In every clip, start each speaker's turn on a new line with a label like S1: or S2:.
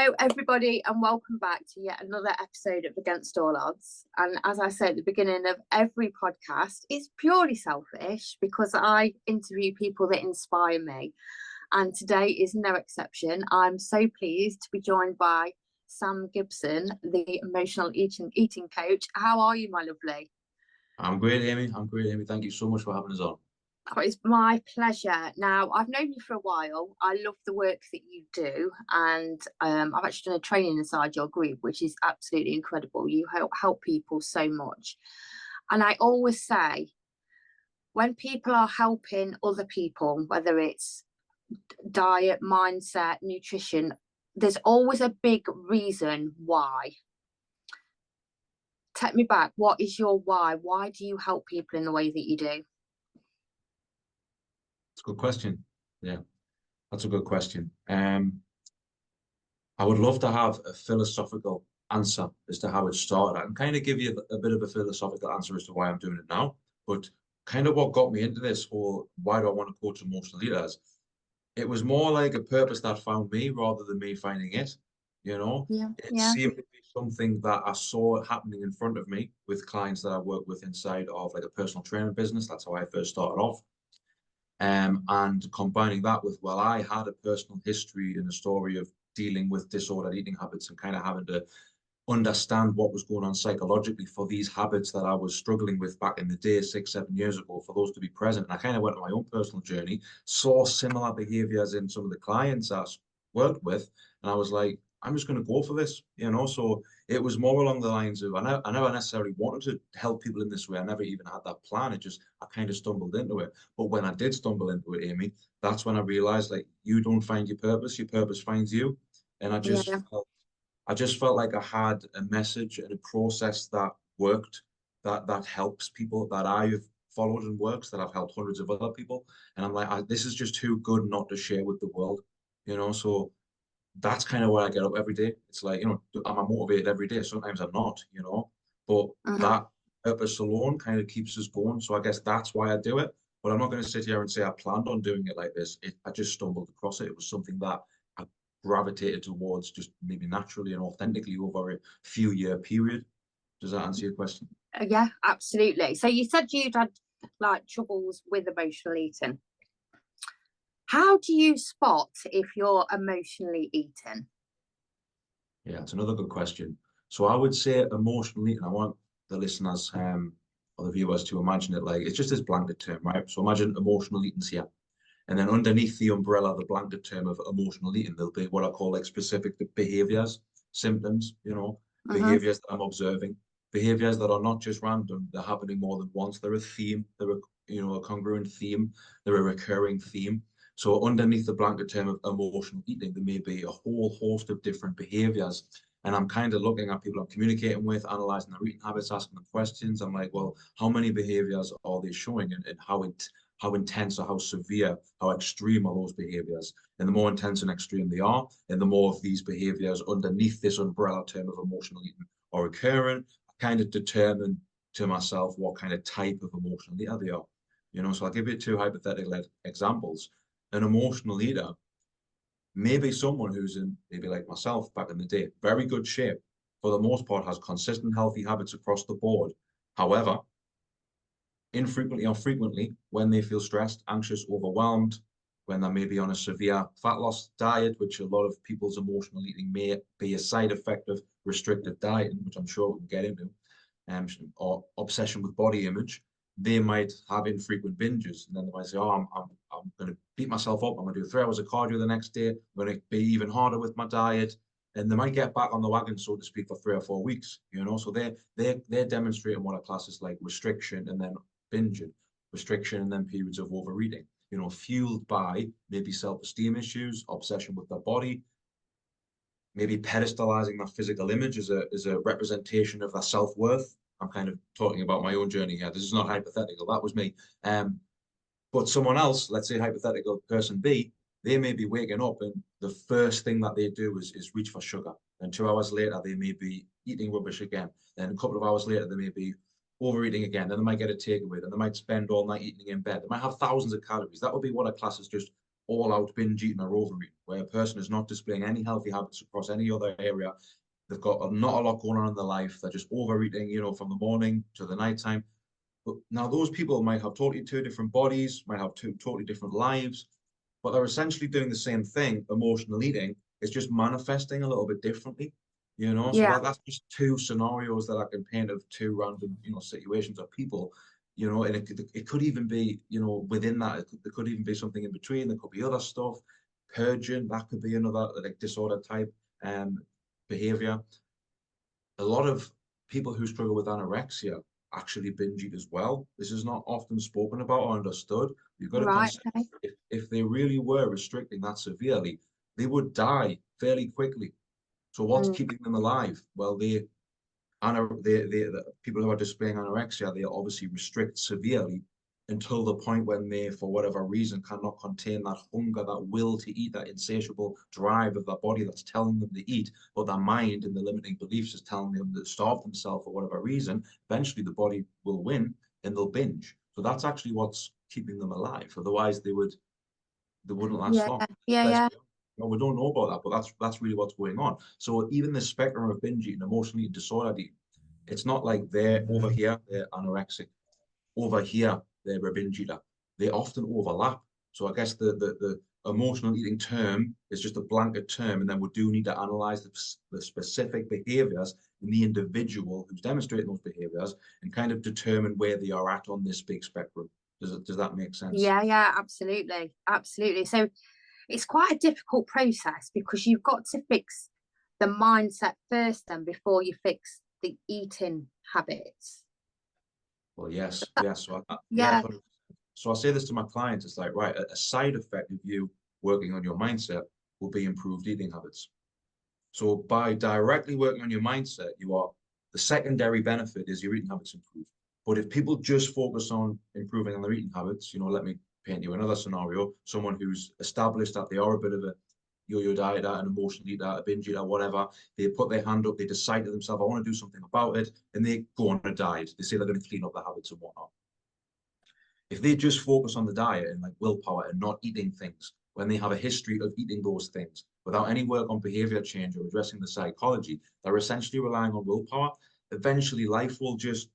S1: Hello, everybody, and welcome back to yet another episode of Against All Odds. And as I say at the beginning of every podcast, it's purely selfish because I interview people that inspire me. And today is no exception. I'm so pleased to be joined by Sam Gibson, the emotional eating coach. How are you, my lovely?
S2: I'm great, Amy. I'm great, Amy. Thank you so much for having us on.
S1: Oh, it's my pleasure. Now, I've known you for a while. I love the work that you do, and I've actually done a training inside your group, which is absolutely incredible. You help people so much. And I always say, when people are helping other people, whether it's diet, mindset, nutrition, there's always a big reason why. Take me back. What is your why? Why do you help people in the way that you do?
S2: It's a good question. Yeah, that's a good question. I would love to have a philosophical answer as to how it started. I can kind of give you a bit of a philosophical answer as to why I'm doing it now, but kind of what got me into this, or why do I want to coach emotional leaders? It was more like a purpose that found me rather than me finding it. You know,
S1: Yeah,
S2: it
S1: yeah.
S2: seemed to be something that I saw happening in front of me with clients that I work with inside of like a personal training business. That's how I first started off. And combining that with, well, I had a personal history and a story of dealing with disordered eating habits and kind of having to understand what was going on psychologically for these habits that I was struggling with back in the day, 6, 7 years ago, for those to be present. And I kind of went on my own personal journey, saw similar behaviors in some of the clients I worked with, and I was like, I'm just going to go for this, you know. So it was more along the lines of I never necessarily wanted to help people in this way. I never even had that plan. It just I kind of stumbled into it. But when I did stumble into it, Amy, that's when I realized like you don't find your purpose finds you. And
S1: Yeah.
S2: I just felt like I had a message and a process that worked, that helps people that I've followed and works, that I've helped hundreds of other people. And I'm like, this is just too good not to share with the world, you know? So that's kind of where I get up every day. It's like, you know, am I motivated every day? Sometimes I'm not, you know, but
S1: Mhm.
S2: that purpose alone kind of keeps us going. So I guess that's why I do it. But I'm not going to sit here and say I planned on doing it like this. I just stumbled across it. It was something that I gravitated towards just maybe naturally and authentically over a few year period. Does that answer your question?
S1: Yeah, absolutely. So you said you'd had like troubles with emotional eating. How do you spot if you're emotionally eating?
S2: Yeah, it's another good question. So I would say emotionally, and I want the listeners or the viewers to imagine it like it's just this blanket term, right? So imagine emotional eating's here. And then underneath the umbrella, the blanket term of emotional eating, there'll be what I call like specific behaviors, symptoms, you know,
S1: Hmm.
S2: behaviors that I'm observing, behaviors that are not just random, they're happening more than once. They're a theme, they're a, you know, a congruent theme, they're a recurring theme. So underneath the blanket term of emotional eating, there may be a whole host of different behaviors. And I'm kind of looking at people I'm communicating with, analyzing their eating habits, asking them questions. I'm like, well, how many behaviors are they showing and how intense or how severe, how extreme are those behaviors? And the more intense and extreme they are, and the more of these behaviors underneath this umbrella term of emotional eating are occurring, I kind of determine to myself what kind of type of emotional eater they are. You know, so I'll give you two hypothetical examples. An emotional eater may be someone who's in, maybe like myself back in the day, very good shape, for the most part, has consistent healthy habits across the board. However, infrequently or frequently, when they feel stressed, anxious, overwhelmed, when they may be on a severe fat loss diet, which a lot of people's emotional eating may be a side effect of restrictive dieting, which I'm sure we can get into, or obsession with body image, they might have infrequent binges. And then they might say, oh, I'm going to beat myself up. I'm going to do 3 hours of cardio the next day. I'm going to be even harder with my diet. And they might get back on the wagon, so to speak, for 3 or 4 weeks, you know. So they're demonstrating what a class is like restriction and then binging, restriction and then periods of overeating, you know, fueled by maybe self-esteem issues, obsession with their body, maybe pedestalizing their physical image as a representation of their self-worth. I'm kind of talking about my own journey here. This is not hypothetical. That was me. But someone else, let's say hypothetical person B, they may be waking up and the first thing that they do is reach for sugar. And 2 hours later, they may be eating rubbish again. Then a couple of hours later, they may be overeating again. Then they might get a takeaway. Then they might spend all night eating in bed. They might have thousands of calories. That would be what a class is just all out binge eating or overeating, where a person is not displaying any healthy habits across any other area. They've got not a lot going on in their life. They're just overeating, from the morning to the nighttime. But now those people might have totally two different bodies, might have two totally different lives, but they're essentially doing the same thing, emotional eating. It's just manifesting a little bit differently. So
S1: Yeah.
S2: that's just two scenarios that I can paint of two random, situations of people, and it could even be, within that, there could even be something in between. There could be other stuff, purging, that could be another like disorder type behavior. A lot of people who struggle with anorexia actually binge eat as well. This is not often spoken about or understood. You've got to
S1: Right.
S2: consider
S1: Okay.
S2: if they really were restricting that severely, they would die fairly quickly. So what's
S1: Mm.
S2: keeping them alive? Well, the people who are displaying anorexia, they obviously restrict severely until the point when they, for whatever reason, cannot contain that hunger, that will to eat, that insatiable drive of their body that's telling them to eat, but their mind and the limiting beliefs is telling them to starve themselves for whatever reason. Eventually, the body will win and they'll binge. So that's actually what's keeping them alive. Otherwise, they wouldn't last
S1: Yeah.
S2: long.
S1: Yeah.
S2: Let's
S1: Yeah.
S2: be honest. No, we don't know about that, but that's really what's going on. So even the spectrum of binge eating, emotional eating, disorder eating, it's not like they're over here, they're anorexic, over here, they're a binge eater. They often overlap. So I guess the emotional eating term is just a blanket term, and then we do need to analyze the specific behaviors in the individual who's demonstrating those behaviors and kind of determine where they are at on this big spectrum. Does that make sense?
S1: Yeah. Yeah. Absolutely. Absolutely. So it's quite a difficult process because you've got to fix the mindset first, then before you fix the eating habits.
S2: Well, yes,
S1: That,
S2: yes. Yeah,
S1: yeah.
S2: 100%. So I say this to my clients, it's like, right, a side effect of you working on your mindset will be improved eating habits. So by directly working on your mindset, the secondary benefit is your eating habits improve. But if people just focus on improving on their eating habits, let me paint you another scenario. Someone who's established that they are a bit of a yo-yo dieter, an emotional eater, a binge eater, whatever. They put their hand up, they decide to themselves, I want to do something about it, and they go on a diet. They say they're going to clean up their habits and whatnot. If they just focus on the diet and like willpower and not eating things when they have a history of eating those things without any work on behavior change or addressing the psychology, they're essentially relying on willpower. Eventually, life will just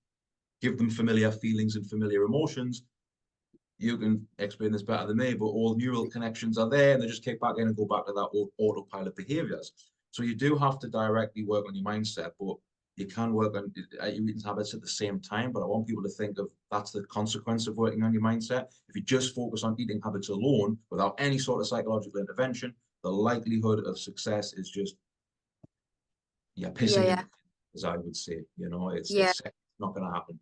S2: give them familiar feelings and familiar emotions. You can explain this better than me, but all neural connections are there and they just kick back in and go back to that old autopilot behaviors. So you do have to directly work on your mindset, but you can work on your eating habits at the same time. But I want people to think of that's the consequence of working on your mindset. If you just focus on eating habits alone without any sort of psychological intervention, the likelihood of success is just, yeah,
S1: Yeah.
S2: pissing in
S1: Yeah.
S2: the, as I would say.
S1: Yeah.
S2: It's not going to happen.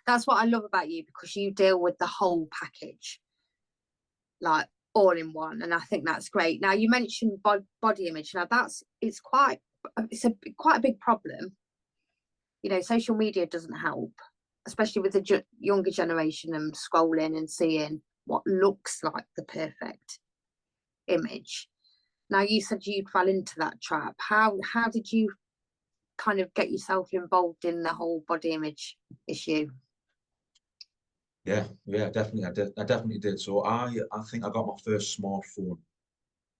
S1: That's what I love about you because you deal with the whole package, like all in one, and I think that's great. Now you mentioned body image. Now it's quite a big problem. Social media doesn't help, especially with the younger generation and scrolling and seeing what looks like the perfect image. Now you said you fell into that trap. How did you kind of get yourself involved in the whole body image issue?
S2: Yeah, definitely. I definitely did. So I think I got my first smartphone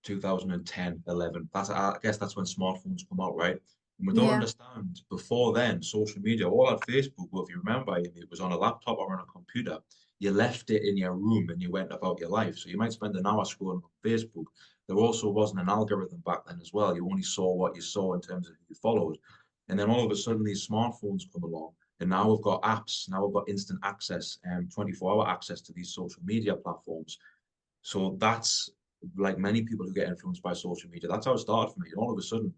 S2: 2010, 11. I guess that's when smartphones come out, right? And we don't
S1: Yeah.
S2: understand before then, social media, all at Facebook, well, if you remember, it was on a laptop or on a computer. You left it in your room and you went about your life. So you might spend an hour scrolling on Facebook. There also wasn't an algorithm back then as well. You only saw what you saw in terms of who you followed. And then all of a sudden, these smartphones come along. And now we've got apps, now we've got instant access and 24-hour access to these social media platforms. So that's like many people who get influenced by social media. That's how it started for me. And all of a sudden,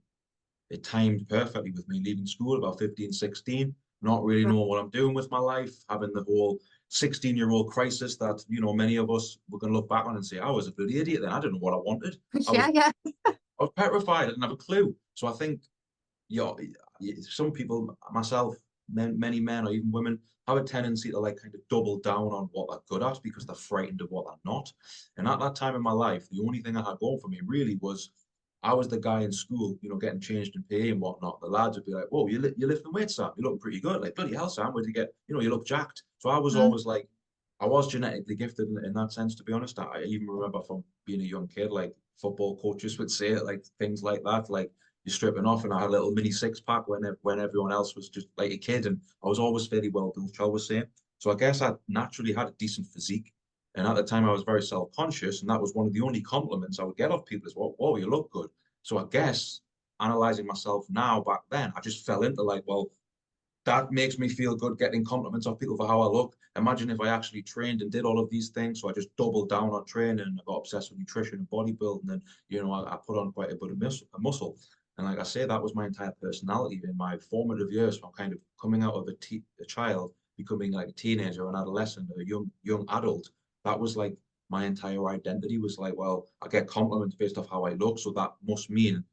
S2: it timed perfectly with me leaving school about 15, 16, not really knowing what I'm doing with my life, having the whole 16-year-old crisis that, many of us were going to look back on and say, I was a bloody idiot then. I didn't know what I wanted. I was,
S1: Yeah. Yeah.
S2: I was petrified. I didn't have a clue. So I think yeah, some people, myself, many men or even women, have a tendency to like kind of double down on what they're good at because they're frightened of what they're not. And at that time in my life, the only thing I had going for me really was I was the guy in school, getting changed in PE and whatnot. The lads would be like, "Whoa, you're lifting weights, Sam. You're looking pretty good." Like, bloody hell, Sam, where'd you get? You look jacked. So I was
S1: Mm.
S2: always like, I was genetically gifted in that sense, to be honest. I even remember from being a young kid, like football coaches would say it, like things like that, like you're stripping off, and I had a little mini six pack when everyone else was just like a kid, and I was always fairly well built, shall we say. So I guess I naturally had a decent physique, and at the time I was very self-conscious, and that was one of the only compliments I would get off people is, "Well, whoa, you look good." So I guess analyzing myself now back then, I just fell into like, well, that makes me feel good getting compliments of people for how I look. Imagine if I actually trained and did all of these things. So I just doubled down on training and I got obsessed with nutrition and bodybuilding. And, I put on quite a bit of muscle. And like I say, that was my entire personality in my formative years from kind of coming out of a child, becoming like a teenager, an adolescent, a young adult. That was like my entire identity was like, well, I get compliments based off how I look. So that must mean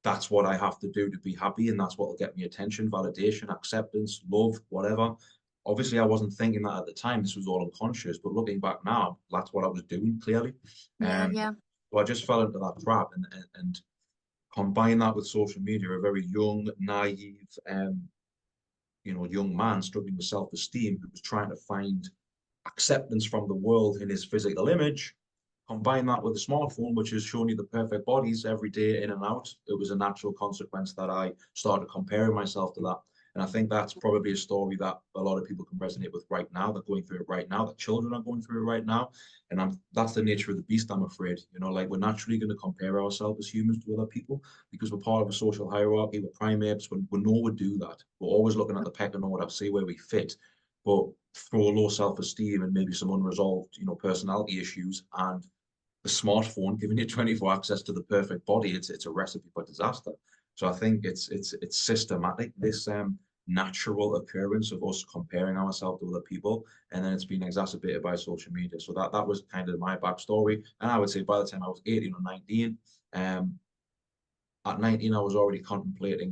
S2: that's what I have to do to be happy, and that's what will get me attention, validation, acceptance, love, whatever. Obviously, I wasn't thinking that at the time. This was all unconscious, but looking back now, that's what I was doing clearly.
S1: Yeah, yeah,
S2: So I just fell into that trap, and combine that with social media, a very young, naive, young man struggling with self-esteem who was trying to find acceptance from the world in his physical image. Combine that with a smartphone, which is showing you the perfect bodies every day in and out. It was a natural consequence that I started comparing myself to that. And I think that's probably a story that a lot of people can resonate with right now. They're going through it right now. That children are going through it right now. And that's the nature of the beast, I'm afraid. Like we're naturally going to compare ourselves as humans to other people because we're part of a social hierarchy. We're primates. We know we do that. We're always looking at the pecking order, see where we fit. But through low self-esteem and maybe some unresolved, personality issues and the smartphone giving you 24 access to the perfect body, it's a recipe for disaster. So I think it's systematic, this natural occurrence of us comparing ourselves to other people, and then it's been exacerbated by social media. So that was kind of my backstory. And I would say by the time I was 18 or 19, at 19, I was already contemplating,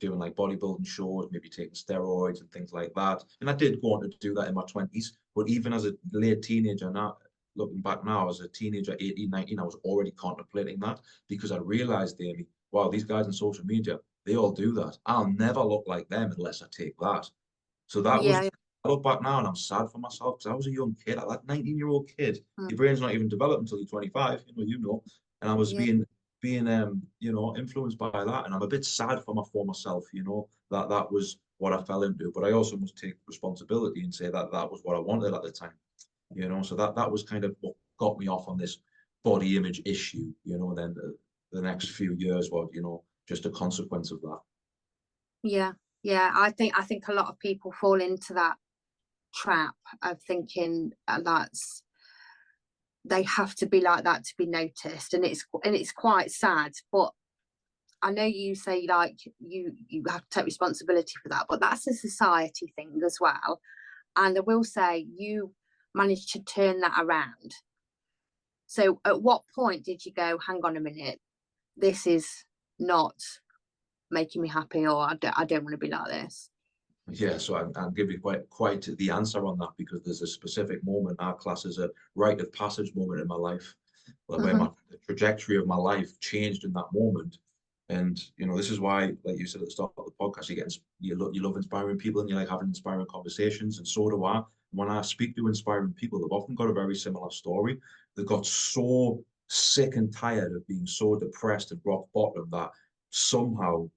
S2: doing like bodybuilding shows, maybe taking steroids and things like that. And I did go on to do that in my 20s. But even as a late teenager, now looking back now, as a teenager, 18, 19, I was already contemplating that because I realized, Amy, wow, these guys on social media, they all do that. I'll never look like them unless I take that. So that was,
S1: yeah.
S2: I look back now and I'm sad for myself because I was a young kid, like that 19-year-old kid.
S1: Mm,
S2: Your brain's not even developed until you're 25, and I was
S1: yeah,
S2: being influenced by that, and I'm a bit sad for my former self, that was what I fell into, but I also must take responsibility and say that that was what I wanted at the time, so that was kind of what got me off on this body image issue, then the next few years were, just a consequence of that.
S1: yeah, yeah. I think a lot of people fall into that trap of thinking that's they have to be like that to be noticed, and it's quite sad. But I know you say like you have to take responsibility for that, but that's a society thing as well. And I will say you managed to turn that around. So at what point did you go, hang on a minute, this is not making me happy, or I don't want to be like this?
S2: Yeah, so I'll give you quite the answer on that because there's a specific moment our class is a rite of passage moment in my life, where
S1: Mm-hmm.
S2: the trajectory of my life changed in that moment. And this is why, like you said at the start of the podcast, you love inspiring people and you like having inspiring conversations, and so do I. When I speak to inspiring people, they've often got a very similar story. They got so sick and tired of being so depressed and rock bottom that somehow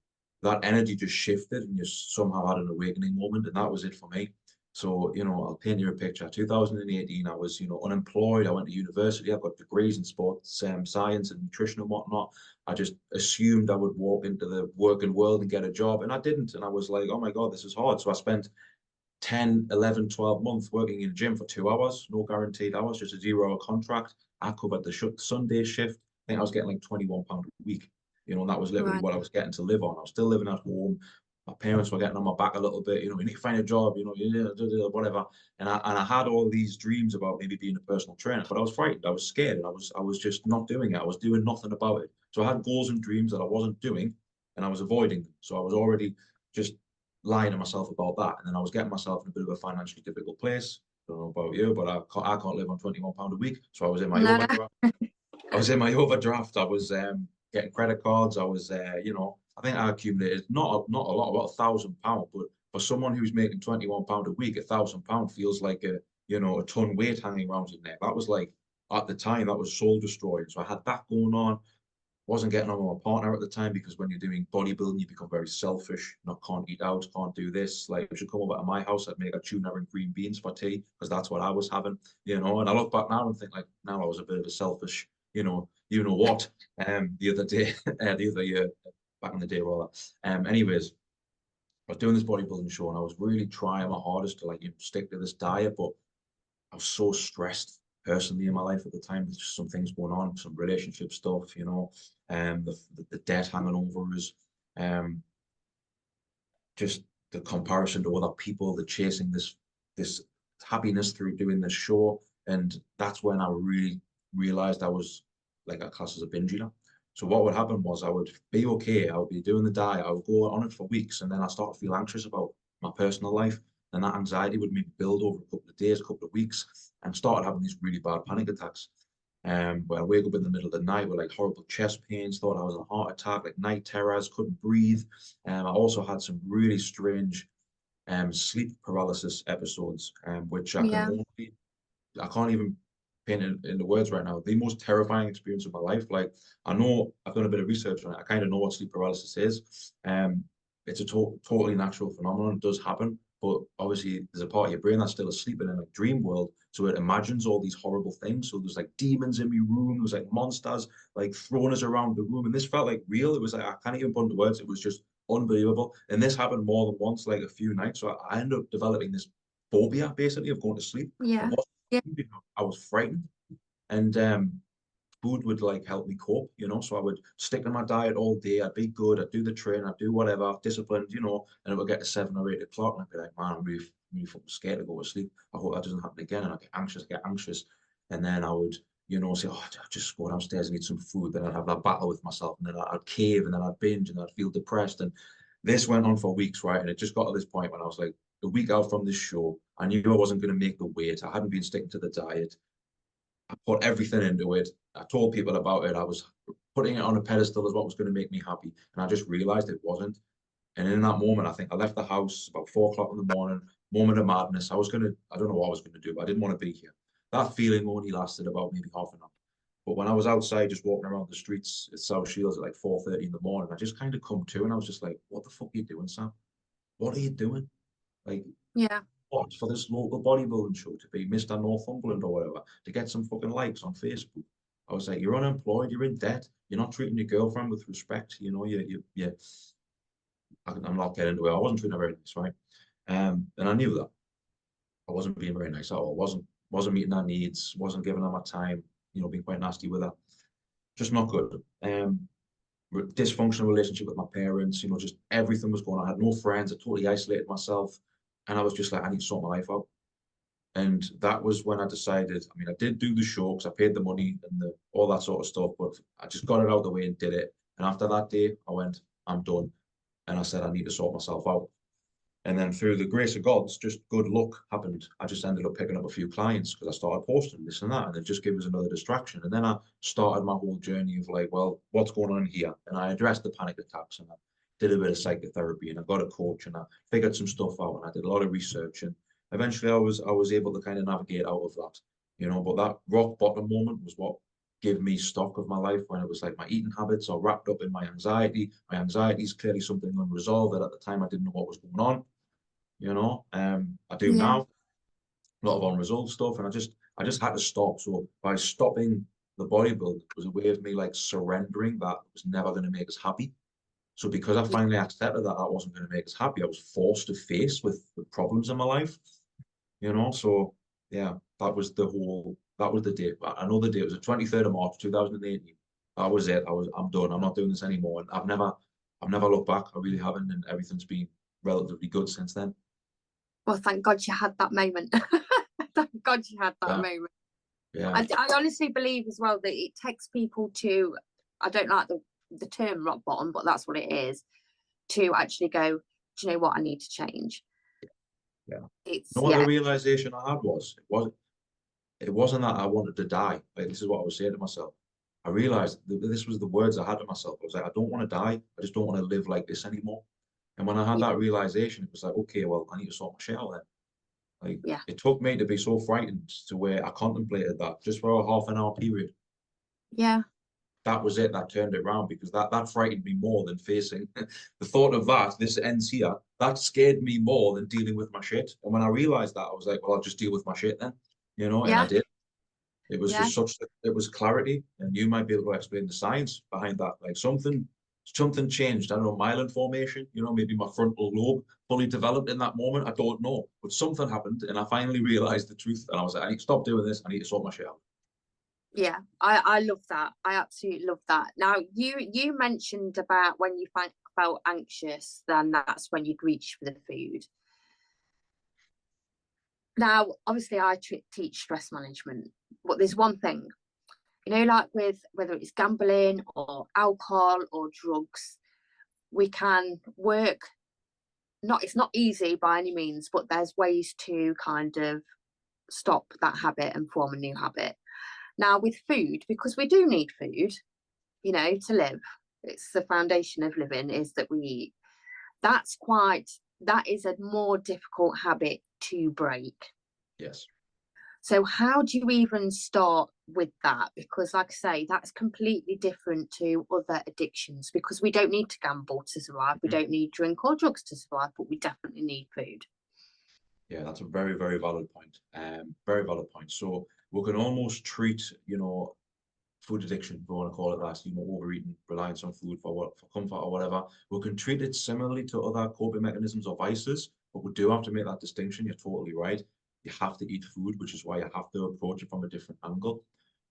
S2: that energy just shifted and you somehow had an awakening moment. And that was it for me. So, I'll paint you a picture. 2018, I was, unemployed. I went to university. I got degrees in sports science and nutrition and whatnot. I just assumed I would walk into the working world and get a job, and I didn't. And I was like, oh my God, this is hard. So I spent 10, 11, 12 months working in a gym for 2 hours, no guaranteed hours, just a 0 hour contract. I covered the Sunday shift. I think I was getting like £21 a week, and that was literally
S1: Right.
S2: what I was getting to live on. I was still living at home. My parents were getting on my back a little bit, you need to find a job, whatever. And I had all these dreams about maybe being a personal trainer, but I was frightened. I was scared, and I was just not doing it. I was doing nothing about it. So I had goals and dreams that I wasn't doing, and I was avoiding them. So I was already just lying to myself about that. And then I was getting myself in a bit of a financially difficult place. I don't know about you, but I can't live on £21 a week. So I was in my
S1: No, no.
S2: overdraft. I was in my overdraft. I was getting credit cards. I was, I think I accumulated not a lot, about £1,000. But for someone who's making £21 a week, £1,000 feels like you know, a ton weight hanging around your neck. That was like, at the time, that was soul destroying. So I had that going on. Wasn't getting on with my partner at the time because when you're doing bodybuilding, you become very selfish. Not can't eat out, can't do this. Like if you come over to my house, I'd make a tuna and green beans for tea because that's what I was having, you know. And I look back now and think like, now I was a bit of a selfish, you know what? The other day, the other year, back in the day, rather. Anyways, I was doing this bodybuilding show and I was really trying my hardest to like stick to this diet, but I was so stressed personally in my life at the time. There's just some things going on, some relationship stuff, you know, the debt hanging over us, um, just the comparison to other people, the chasing this happiness through doing this show. And that's when I really realized I was like a class as a binge eater. So what would happen was I would be okay, I would be doing the diet, I would go on it for weeks, and then I start to feel anxious about my personal life. And that anxiety would maybe build over a couple of days, a couple of weeks, and started having these really bad panic attacks. Where I wake up in the middle of the night with like horrible chest pains, thought I was in a heart attack, like night terrors, couldn't breathe. I also had some really strange sleep paralysis episodes, which
S1: Yeah.
S2: I can't even paint it in the words right now. The most terrifying experience of my life. Like I know I've done a bit of research on it. I kind of know what sleep paralysis is. It's a totally natural phenomenon. It does happen, but obviously there's a part of your brain that's still asleep in a like, dream world, so it imagines all these horrible things. So there's like demons in my room. There was like monsters like throwing us around the room, and this felt like real. It was like I can't even put into words. It was just unbelievable. And this happened more than once, like a few nights. So I ended up developing this phobia basically of going to sleep. I
S1: Yeah.
S2: wasn't
S1: Yeah.
S2: sleeping, I was frightened. And food would like help me cope, you know. So I would stick to my diet all day. I'd be good. I'd do the train. I'd do whatever, disciplined, you know. And it would get to 7 or 8 o'clock, and I'd be like, man, I'm really fucking scared to go to sleep. I hope that doesn't happen again. And I get anxious, and then I would, you know, say, oh, I'll just go downstairs and eat some food. Then I'd have that battle with myself, and then I'd cave, and then I'd binge, and I'd feel depressed. And this went on for weeks, right? And it just got to this point when I was like, a week out from this show, I knew I wasn't going to make the weight. I hadn't been sticking to the diet. I put everything into it. I told people about it. I was putting it on a pedestal as what was going to make me happy. And I just realized it wasn't. And in that moment, I think I left the house about 4 o'clock in the morning, moment of madness. I don't know what I was going to do, but I didn't want to be here. That feeling only lasted about maybe half an hour. But when I was outside just walking around the streets at South Shields at like 4:30 in the morning, I just kind of come to and I was just like, what the fuck are you doing, Sam? What are you doing? Like,
S1: Yeah.
S2: what for this local bodybuilding show to be Mr. Northumberland or whatever to get some fucking likes on Facebook. I was like, you're unemployed, you're in debt, you're not treating your girlfriend with respect, you know, I'm not getting into it. I wasn't treating her very nice, right? And I knew that I wasn't being very nice at all. Wasn't meeting her needs, wasn't giving her my time, you know, being quite nasty with her. Just not good. Dysfunctional relationship with my parents, you know, just everything was going on. I had no friends, I totally isolated myself. And I was just like, I need to sort my life out. And that was when I decided, I mean, I did do the show because I paid the money and all that sort of stuff, but I just got it out of the way and did it. And after that day, I went, I'm done. And I said, I need to sort myself out. And then through the grace of God, just good luck happened. I just ended up picking up a few clients because I started posting this and that, and it just gave us another distraction. And then I started my whole journey of like, well, what's going on here? And I addressed the panic attacks and I did a bit of psychotherapy and I got a coach and I figured some stuff out and I did a lot of research and eventually I was able to kind of navigate out of that, you know. But that rock bottom moment was what gave me stock of my life when it was like my eating habits are wrapped up in my anxiety. My anxiety is clearly something unresolved that at the time I didn't know what was going on, you know. I do
S1: Yeah.
S2: now, a lot of unresolved stuff, and I just had to stop. So by stopping the bodybuilding, it was a way of me like surrendering that it was never going to make us happy. So because I
S1: Yeah.
S2: finally accepted that that wasn't going to make us happy, I was forced to face with the problems in my life, you know. So yeah, that was the date. I know the date was the 23rd of March 2018. That was it. I'm done. I'm not doing this anymore. And I've never looked back. I really haven't, and everything's been relatively good since then.
S1: Well, thank God you had that moment. Thank God you had that
S2: Yeah,
S1: moment.
S2: yeah,
S1: I honestly believe as well that it takes people to, I don't like the term rock bottom, but that's what it is, to actually go, do you know what, I need to change.
S2: yeah.
S1: It's,
S2: You know what the
S1: yeah,
S2: realization I had was? It wasn't that I wanted to die. Like this is what I was saying to myself. I realized that this was the words I had to myself. I was like, I don't want to die. I just don't want to live like this anymore. And when I had
S1: yeah,
S2: that realization, it was like, okay, well, I need to sort my shit out then. Like
S1: Yeah.
S2: it took me to be so frightened to where I contemplated that just for a half an hour period.
S1: Yeah.
S2: That was it. That turned it around because that frightened me more than facing the thought of that. This ends here. That scared me more than dealing with my shit. And when I realized that, I was like, well, I'll just deal with my shit then, and I
S1: Yeah.
S2: did. It was
S1: Yeah.
S2: just it was clarity, and you might be able to explain the science behind that. Like something changed. I don't know, myelin formation, maybe my frontal lobe fully developed in that moment. I don't know, but something happened, and I finally realized the truth. And I was like, I need to stop doing this. I need to sort my shit out.
S1: Yeah, I love that. I absolutely love that. Now, you mentioned about when you felt anxious, then that's when you'd reach for the food. Now, obviously, I teach stress management, but there's one thing, like with whether it's gambling or alcohol or drugs, we can work. It's not easy by any means, but there's ways to kind of stop that habit and form a new habit. Now, with food, because we do need food, to live. It's the foundation of living is that we eat. That is a more difficult habit to break.
S2: Yes.
S1: So how do you even start with that? Because like I say, that's completely different to other addictions because we don't need to gamble to survive. We don't need drink or drugs to survive, but we definitely need food.
S2: Yeah, that's a very, very valid point. Very valid point. So we can almost treat, food addiction, if we want to call it that, overeating, reliance on food for comfort or whatever. We can treat it similarly to other coping mechanisms or vices, but we do have to make that distinction. You're totally right. You have to eat food, which is why you have to approach it from a different angle.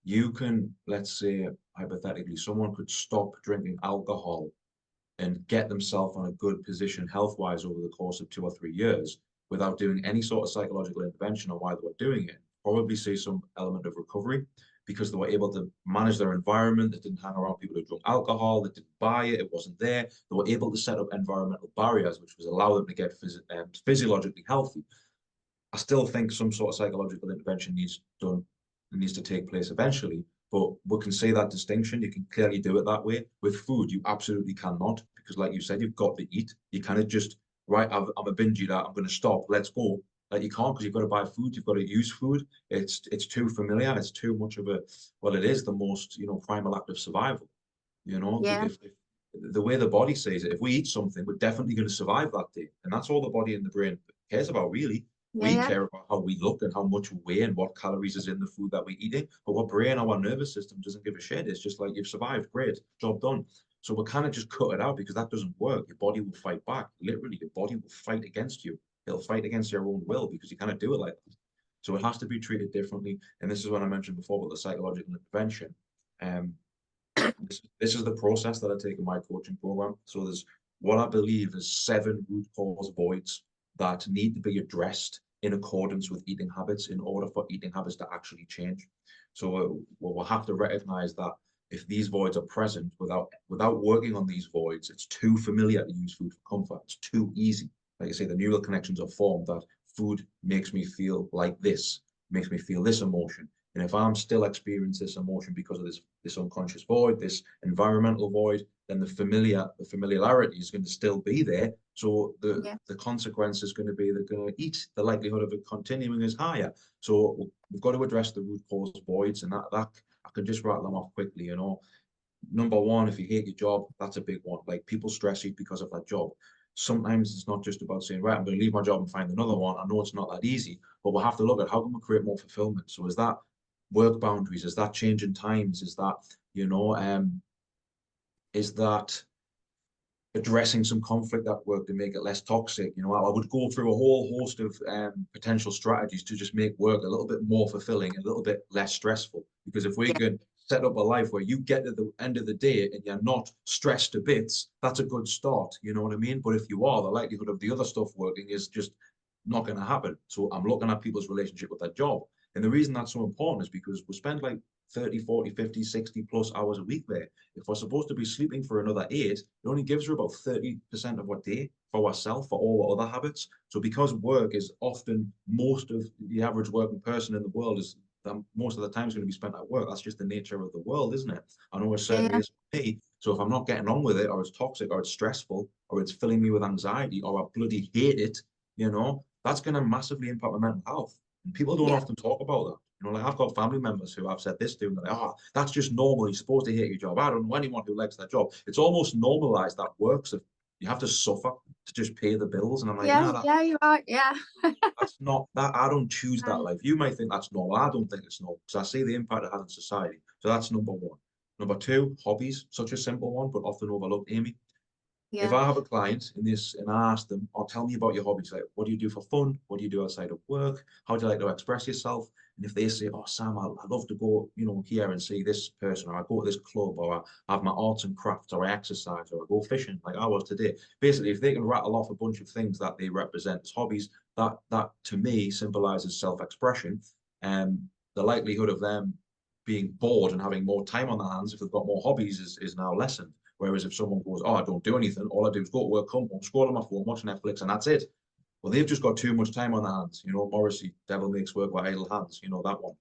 S2: You can, let's say, hypothetically, someone could stop drinking alcohol and get themselves on a good position health-wise over the course of 2 or 3 years without doing any sort of psychological intervention on why they were doing it. Probably see some element of recovery because they were able to manage their environment. They didn't hang around people who drank alcohol. They didn't buy it. It wasn't there. They were able to set up environmental barriers, which was allow them to get physiologically healthy. I still think some sort of psychological intervention needs to take place eventually. But we can say that distinction. You can clearly do it that way. With food, you absolutely cannot, because like you said, you've got to eat. You kind of just, right, I'm a binge eater, I'm going to stop, let's go. Like you can't because you've got to buy food, you've got to use food. It's too familiar, it's too much of well, it is the most, primal act of survival.
S1: Yeah,
S2: If the way the body says it, if we eat something, we're definitely going to survive that day. And that's all the body and the brain cares about, really.
S1: yeah,
S2: We
S1: yeah,
S2: care about how we look and how much we weigh and what calories is in the food that we're eating. But our brain, our nervous system doesn't give a shit. It's just like, you've survived, great, job done. So we kind of just cut it out because that doesn't work. Your body will fight back. Literally, your body will fight against you. It'll fight against your own will because you kind of do it like that. So it has to be treated differently. And this is what I mentioned before about the psychological intervention. Um, this is the process that I take in my coaching program. So there's what I believe is 7 root cause voids that need to be addressed in accordance with eating habits in order for eating habits to actually change. So we'll have to recognize that if these voids are present without working on these voids, it's too familiar to use food for comfort. It's too easy. Like I say, the neural connections are formed that food makes me feel like this, makes me feel this emotion. And if I'm still experiencing this emotion because of this unconscious void, this environmental void, then the familiarity is going to still be there. So
S1: yeah,
S2: the consequence is going to be they're going to eat. The likelihood of it continuing is higher. So we've got to address the root cause voids, and that I can just rattle them off quickly. Number one, if you hate your job, that's a big one. Like people stress eat because of that job. Sometimes it's not just about saying, right, I'm going to leave my job and find another one. I know it's not that easy, but we'll have to look at how can we create more fulfillment. So is that work boundaries? Is that changing times? Is that, is that addressing some conflict at work to make it less toxic? I would go through a whole host of potential strategies to just make work a little bit more fulfilling, a little bit less stressful. Because if we
S1: yeah,
S2: can set up a life where you get to the end of the day and you're not stressed to bits, that's a good start. You know what I mean? But if you are, the likelihood of the other stuff working is just not going to happen. So I'm looking at people's relationship with their job. And the reason that's so important is because we spend like 30, 40, 50, 60 plus hours a week there. If we're supposed to be sleeping for another 8, it only gives her about 30% of our day for ourselves, for all our other habits. So because work is often most of the average working person in the world is most of the time is going to be spent at work. That's just the nature of the world, isn't it? I know it certainly
S1: yeah,
S2: is for me. So if I'm not getting on with it, or it's toxic, or it's stressful, or it's filling me with anxiety, or I bloody hate it, that's going to massively impact my mental health. And people don't
S1: Yeah.
S2: often talk about that. You know, like I've got family members who I've said this to, and they're like, oh, that's just normal. You're supposed to hate your job. I don't know anyone who likes their job. It's almost normalized that works. If you have to suffer to just pay the bills. And I'm like,
S1: Yeah.
S2: nah,
S1: Yeah. You're right. Yeah.
S2: that's not that. I don't choose that
S1: Um,
S2: life. You might think that's normal. I don't think it's normal because I see the impact it has on society. So that's number one. Number two, hobbies, such a simple one, but often overlooked, Amy. If
S1: yeah.
S2: I have a client in this and I ask them, oh, tell me about your hobbies, like, what do you do for fun? What do you do outside of work? How do you like to express yourself? And if they say, oh, Sam, I love to go, here and see this person, or I go to this club, or I have my arts and crafts, or I exercise, or I go fishing, like I was today. Basically, if they can rattle off a bunch of things that they represent as hobbies, that to me symbolizes self-expression. And the likelihood of them being bored and having more time on their hands if they've got more hobbies is now lessened. Whereas if someone goes, oh, I don't do anything, all I do is go to work, come home, scroll on my phone, watch Netflix, and that's it. Well, they've just got too much time on their hands. Morrissey, devil makes work by idle hands, that one.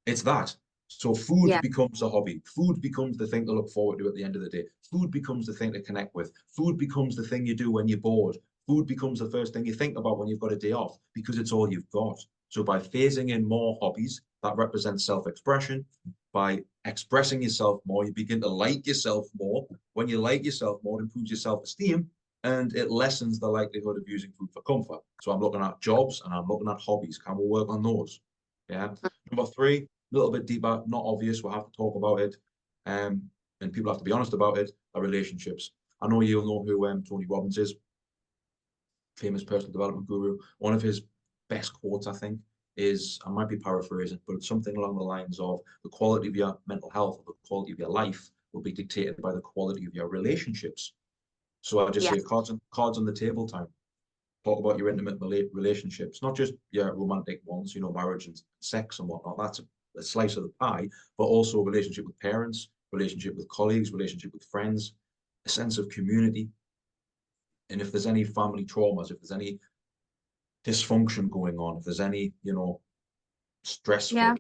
S2: It's that. So food
S1: Yeah.
S2: becomes a hobby. Food becomes the thing to look forward to at the end of the day. Food becomes the thing to connect with. Food becomes the thing you do when you're bored. Food becomes the first thing you think about when you've got a day off because it's all you've got. So by phasing in more hobbies that represent self-expression, by expressing yourself more, you begin to like yourself more. When you like yourself more, it improves your self-esteem and it lessens the likelihood of using food for comfort. So I'm looking at jobs and I'm looking at hobbies. Can we work on those? Yeah. Number three, a little bit deeper, not obvious. We'll have to talk about it. Um, and people have to be honest about it, are relationships. I know you'll know who Tony Robbins is, famous personal development guru. One of his best quotes, I think, is, I might be paraphrasing, but it's something along the lines of the quality of your mental health, or the quality of your life will be dictated by the quality of your relationships. So I just
S1: Yeah.
S2: say cards on the table time. Talk about your intimate relationships, not just your romantic ones, marriage and sex and whatnot. That's a slice of the pie, but also a relationship with parents, relationship with colleagues, relationship with friends, a sense of community. And if there's any family traumas, if there's any dysfunction going on, if there's any,
S1: Yeah.
S2: stressful,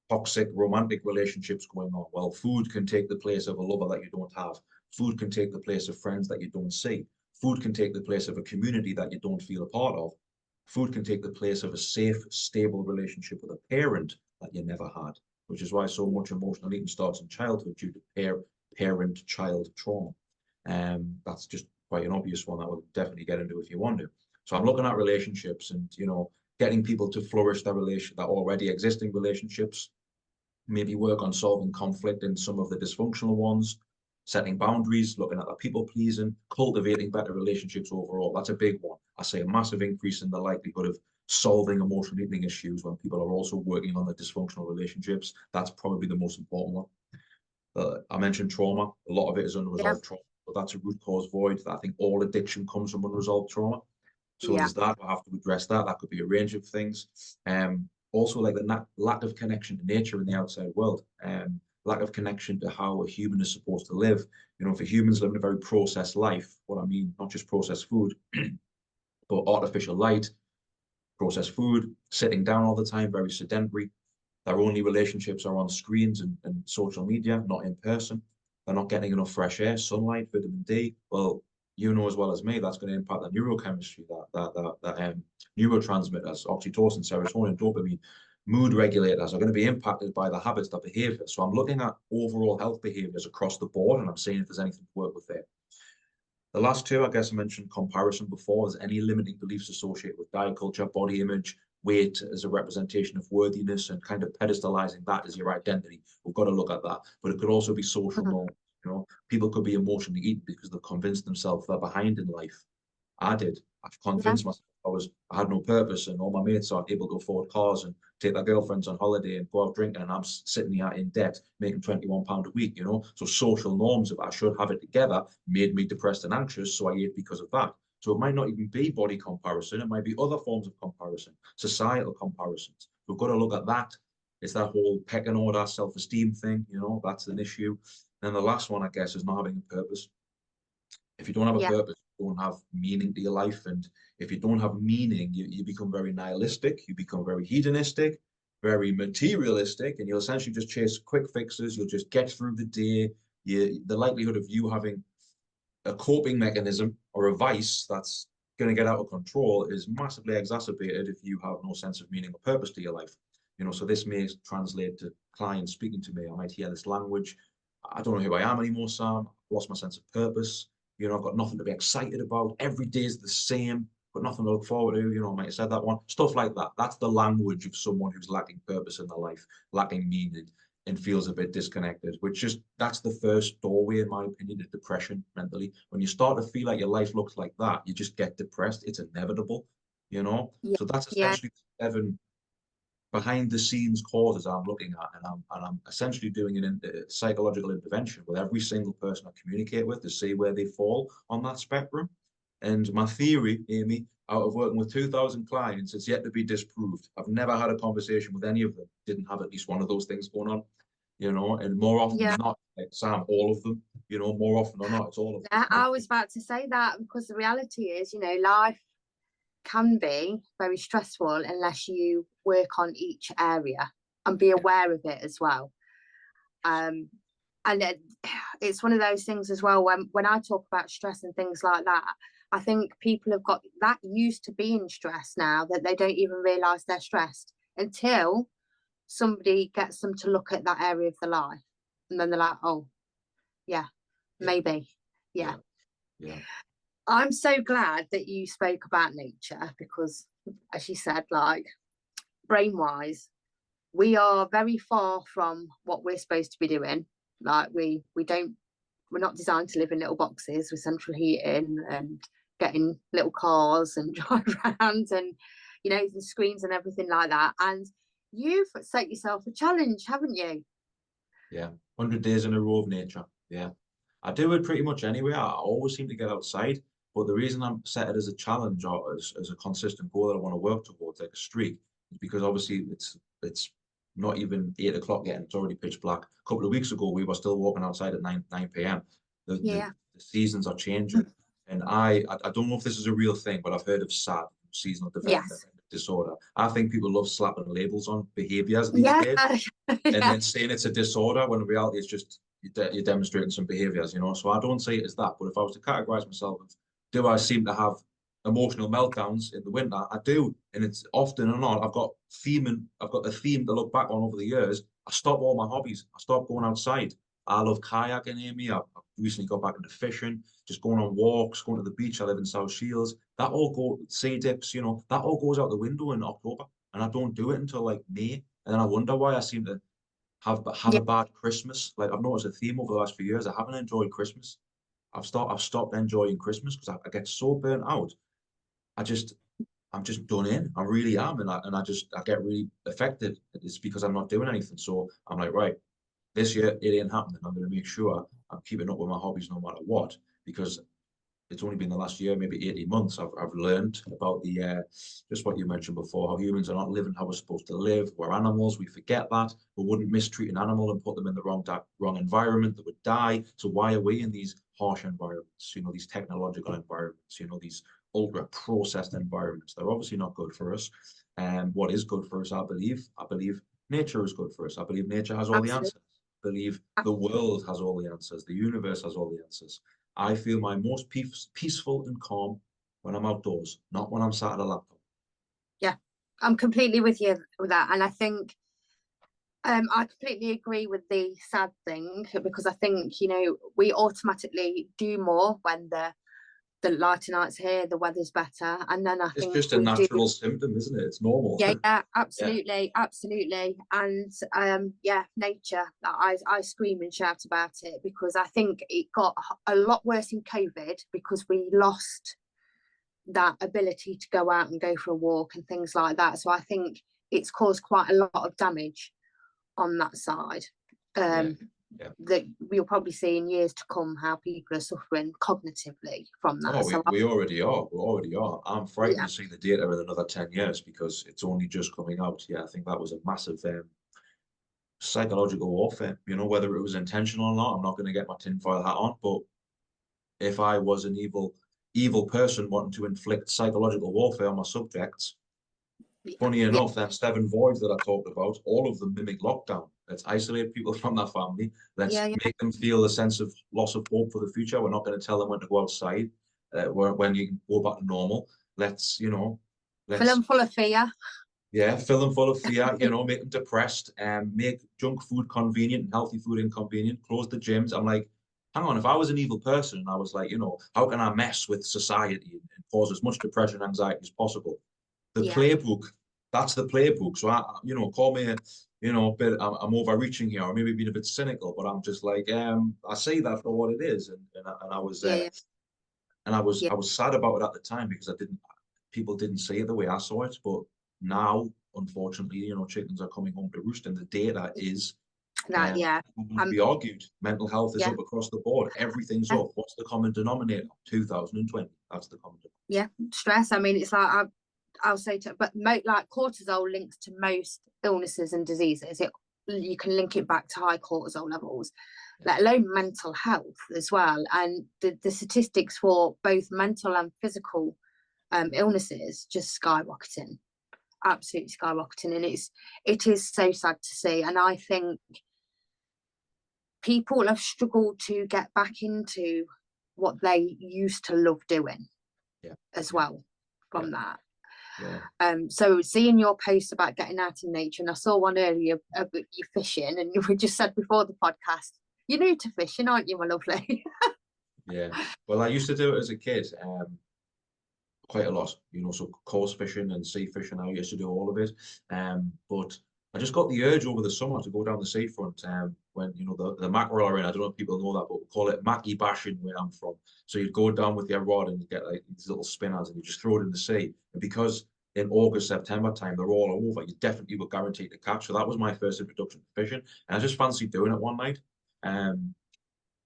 S2: toxic, romantic relationships going on, well, food can take the place of a lover that you don't have. Food can take the place of friends that you don't see. Food can take the place of a community that you don't feel a part of. Food can take the place of a safe, stable relationship with a parent that you never had, which is why so much emotional eating starts in childhood due to parent-child trauma. That's just quite an obvious one that we'll definitely get into if you want to. So I'm looking at relationships and, getting people to flourish their already existing relationships, maybe work on solving conflict in some of the dysfunctional ones, setting boundaries, looking at the people pleasing, cultivating better relationships overall. That's a big one. I say a massive increase in the likelihood of solving emotional eating issues when people are also working on the dysfunctional relationships. That's probably the most important one. I mentioned trauma. A lot of it is
S1: Yeah.
S2: unresolved trauma, but that's a root cause void. I think all addiction comes from unresolved trauma. So
S1: Yeah.
S2: there's that. I have to address that. That could be a range of things. Also, like the lack of connection to nature in the outside world. Lack of connection to how a human is supposed to live. For humans living a very processed life, what I mean, not just processed food, but artificial light, processed food, sitting down all the time, very sedentary. Their only relationships are on screens and social media, not in person. They're not getting enough fresh air, sunlight, vitamin D. Well, you know as well as me, that's going to impact the neurochemistry, that neurotransmitters, oxytocin, serotonin, dopamine, mood regulators are going to be impacted by the habits, the behavior. So I'm looking at overall health behaviors across the board, and I'm seeing if there's anything to work with there. The last two, I guess I mentioned comparison before. Is any limiting beliefs associated with diet culture, body image, weight as a representation of worthiness, and kind of pedestalizing that as your identity? We've got to look at that. But it could also be social
S1: Mhm.
S2: norms. People could be emotionally eaten because they've convinced themselves they're behind in life. I did. I've
S1: Yeah.
S2: convinced myself I had no purpose, and all my mates are able to afford cars and take their girlfriends on holiday and go out drinking, and I'm sitting here in debt, making £21 a week. So social norms of I should have it together made me depressed and anxious, so I ate because of that. So it might not even be body comparison; it might be other forms of comparison, societal comparisons. We've got to look at that. It's that whole pecking order, self-esteem thing. That's an issue. And the last one, I guess, is not having a purpose. If you don't have a
S1: Yeah.
S2: purpose, you don't have meaning to your life. And if you don't have meaning, you become very nihilistic, you become very hedonistic, very materialistic, and you'll essentially just chase quick fixes. You'll just get through the day. The likelihood of you having a coping mechanism or a vice that's going to get out of control is massively exacerbated if you have no sense of meaning or purpose to your life. So this may translate to clients speaking to me. I might hear this language. I don't know who I am anymore, Sam. I've lost my sense of purpose. I've got nothing to be excited about. Every day is the same, got nothing to look forward to. I might have said that one. Stuff like that. That's the language of someone who's lacking purpose in their life, lacking meaning, and feels a bit disconnected, that's the first doorway, in my opinion, to depression mentally. When you start to feel like your life looks like that, you just get depressed. It's inevitable,
S1: Yeah,
S2: So that's
S1: yeah,
S2: essentially 7 behind the scenes causes I'm looking at, and I'm essentially doing a psychological intervention with every single person I communicate with to see where they fall on that spectrum. And my theory, Amy, out of working with 2,000 clients, it's yet to be disproved. I've never had a conversation with any of them didn't have at least one of those things going on, and more often
S1: yeah.
S2: than not, like Sam, all of them, more often than not, it's all of them.
S1: I was about to say that, because the reality is, life can be very stressful unless you work on each area and be aware of it as well. And it's one of those things as well, when I talk about stress and things like that, I think people have got that used to being stressed now that they don't even realize they're stressed until somebody gets them to look at that area of their life, and then they're like, oh yeah,
S2: Yeah,
S1: maybe. Yeah.
S2: yeah, yeah,
S1: I'm so glad that you spoke about nature, because as you said, like, brain wise, we are very far from what we're supposed to be doing. Like, we're not designed to live in little boxes with central heating and getting little cars and drive around, and the screens and everything like that. And you've set yourself a challenge, haven't you?
S2: yeah. 100 days in a row of nature. Yeah. I do it pretty much anyway. I always seem to get outside. But the reason I'm set it as a challenge or as a consistent goal that I want to work towards, like a streak, is because obviously it's not even 8 o'clock yet, and it's already pitch black. A couple of weeks ago, we were still walking outside at 9 p.m.
S1: Yeah.
S2: The seasons are changing. And I don't know if this is a real thing, but I've heard of SAD, seasonal
S1: Yes.
S2: affective disorder. I think people love slapping labels on behaviors these
S1: Yeah.
S2: days and
S1: Yeah.
S2: then saying it's a disorder when in reality it's just you're demonstrating some behaviors, So I don't see it as that. But if I was to categorize myself, do I seem to have emotional meltdowns in the winter? I do, and it's often or not. I've got a theme to look back on over the years. I stop all my hobbies. I stop going outside. I love kayaking, Amy. I've recently got back into fishing, just going on walks, going to the beach. I live in South Shields. That all go sea dips, that all goes out the window in October, and I don't do it until like May. And then I wonder why I seem to have
S1: Yeah.
S2: a bad Christmas. Like I've noticed a theme over the last few years. I haven't enjoyed Christmas. I've stopped enjoying Christmas because I get so burnt out. I just I'm just done in. I really am, and I get really affected. It's because I'm not doing anything. So I'm like, right, this year it ain't happening. I'm going to make sure I'm keeping up with my hobbies no matter what, because it's only been the last year, maybe 18 months, I've learned about just what you mentioned before, how humans are not living how we're supposed to live. We're animals, we forget that. We wouldn't mistreat an animal and put them in the wrong environment that would die. So why are we in these harsh environments, these technological environments, these ultra processed environments? They're obviously not good for us. And what is good for us, I believe nature is good for us. I believe nature has all the
S1: Absolutely.
S2: answers. I believe the world has all the answers. The universe has all the answers. I feel my most peaceful and calm when I'm outdoors, not when I'm sat at a laptop.
S1: Yeah, I'm completely with you with that. And I think I completely agree with the sad thing, because I think, we automatically do more when the lighter nights here, the weather's better. And then I
S2: It's
S1: think
S2: just a
S1: we do.
S2: natural symptom, isn't it? It's normal.
S1: Yeah, yeah,
S2: Yeah.
S1: absolutely, absolutely. And yeah, nature. I scream and shout about it, because I think it got a lot worse in COVID, because we lost that ability to go out and go for a walk and things like that. So I think it's caused quite a lot of damage on that side.
S2: Yeah.
S1: Um,
S2: Yeah.
S1: that we'll probably see in years to come, how people are suffering cognitively from that.
S2: Oh,
S1: So
S2: we already are. We already are. I'm frightened
S1: yeah,
S2: to see the data in another 10 years because it's only just coming out. Yeah, I think that was a massive psychological warfare, whether it was intentional or not. I'm not going to get my tinfoil hat on, but if I was an evil person wanting to inflict psychological warfare on my subjects,
S1: yeah,
S2: funny
S1: yeah,
S2: enough, them 7 voids that I talked about, all of them mimic lockdown. Let's isolate people from their family. Let's
S1: yeah, yeah,
S2: make them feel a sense of loss of hope for the future. We're not going to tell them when to go outside. when you can go back to normal. Let's,
S1: Fill
S2: let's
S1: them full of fear.
S2: yeah, fill them full of fear, make them depressed, and make junk food convenient and healthy food inconvenient, close the gyms. I'm like, hang on, if I was an evil person and I was like, how can I mess with society and cause as much depression and anxiety as possible? The
S1: Yeah,
S2: playbook, that's the playbook. So call me, a bit, I'm overreaching here, or maybe being a bit cynical, but I'm just like, I see that for what it is. And I was,
S1: yeah, yeah,
S2: I was sad about it at the time because people didn't see it the way I saw it. But now, unfortunately, chickens are coming home to roost, and the data is
S1: that, yeah,
S2: to be argued. Mental health is
S1: yeah,
S2: up across the board. Everything's
S1: yeah,
S2: up. What's the common denominator? 2020. That's the common denominator.
S1: yeah. Stress. I mean, it's like I'll say but like cortisol links to most illnesses and diseases. You can link it back to high cortisol levels, let alone mental health as well. And the statistics for both mental and physical illnesses just skyrocketing, absolutely skyrocketing. And it is so sad to see. And I think people have struggled to get back into what they used to love doing
S2: Yeah.
S1: as
S2: Yeah.
S1: well from
S2: Yeah.
S1: that.
S2: Yeah.
S1: So seeing your post about getting out in nature, and I saw one earlier about you fishing, and we just said before the podcast, you're new to fishing, aren't you, my lovely?
S2: Yeah. Well, I used to do it as a kid. Quite a lot, so coarse fishing and sea fishing. I used to do all of it. But I just got the urge over the summer to go down the seafront when, the mackerel are in. I don't know if people know that, but we call it mackie bashing where I'm from. So you'd go down with your rod and you get like these little spinners and you just throw it in the sea. And because in August, September time, they're all over, you definitely were guaranteed to catch. So that was my first introduction to fishing. And I just fancied doing it one night. And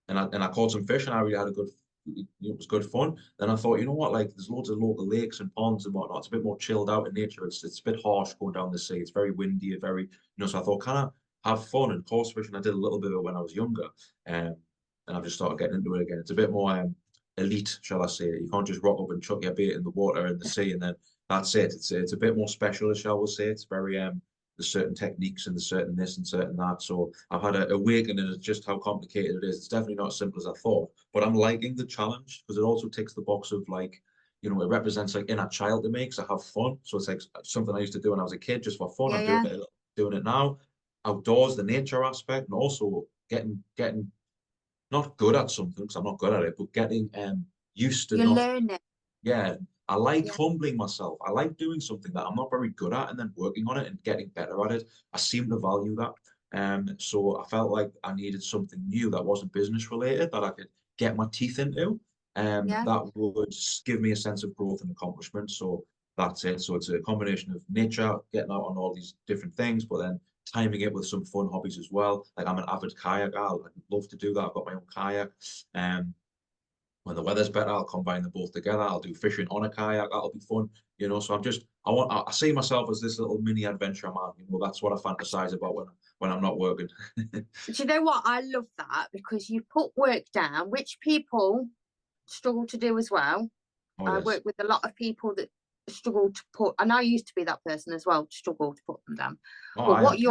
S2: I caught some fish and I really had a good, it was good fun. Then I thought, you know what, like there's loads of local lakes and ponds and whatnot. It's a bit more chilled out in nature. It's a bit harsh going down the sea. It's very windy and very, so I thought, can I have fun and coarse fishing? I did a little bit of it when I was younger. And I've just started getting into it again. It's a bit more elite, shall I say. You can't just rock up and chuck your bait in the water in the sea and then that's it. It's a bit more specialist, shall we say. It's very there's certain techniques and there's certain this and certain that. So I've had an awakening of just how complicated it is. It's definitely not as simple as I thought, but I'm liking the challenge because it also ticks the box of like, it represents like inner child to me because I have fun. So it's like something I used to do when I was a kid just for fun.
S1: Yeah,
S2: I'm
S1: yeah.
S2: doing it now. Outdoors, the nature aspect, and also getting not good at something because I'm not good at it, but getting used to
S1: You're
S2: not.
S1: learning.
S2: Yeah, I like
S1: Yeah,
S2: humbling myself. I like doing something that I'm not very good at and then working on it and getting better at it. I seem to value that. So I felt like I needed something new that wasn't business related that I could get my teeth into,
S1: yeah,
S2: that would give me a sense of growth and accomplishment. So that's it. So it's a combination of nature, getting out on all these different things, but then timing it with some fun hobbies as well. Like I'm an avid kayak. I'd love to do that. I've got my own kayak. Um, when the weather's better, I'll combine them both together. I'll do fishing on a kayak. That'll be fun, So I see myself as this little mini adventure man. That's what I fantasize about when I'm not working.
S1: do you know what, I love that because you put work down, which people struggle to do as well.
S2: Oh
S1: I
S2: yes.
S1: work with a lot of people that struggle to put, and I used to be that person as well, struggle to put them down.
S2: Oh,
S1: But
S2: I
S1: what
S2: am. Yeah.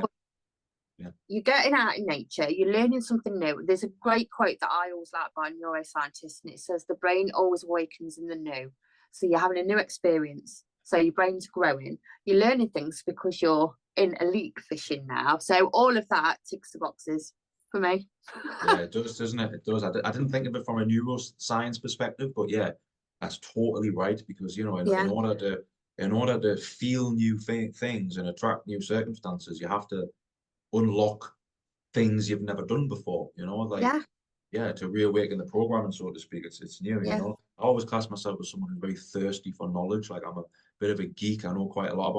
S2: Yeah.
S1: you're getting out in nature, you're learning something new. There's a great quote that I always like by a neuroscientist, and it says the brain always awakens in the new. So you're having a new experience. So your brain's growing. You're learning things because you're in elite fishing now. So all of that ticks the boxes for me.
S2: Yeah, it does, doesn't it? It does. I didn't think of it from a neuroscience perspective, but yeah, that's totally right because
S1: Yeah,
S2: in order to feel new things and attract new circumstances, you have to unlock things you've never done before. Like
S1: yeah,
S2: yeah, to reawaken the programming, so to speak. It's new.
S1: yeah,
S2: I always class myself as someone who's very thirsty for knowledge. Like I'm a bit of a geek. I know quite a lot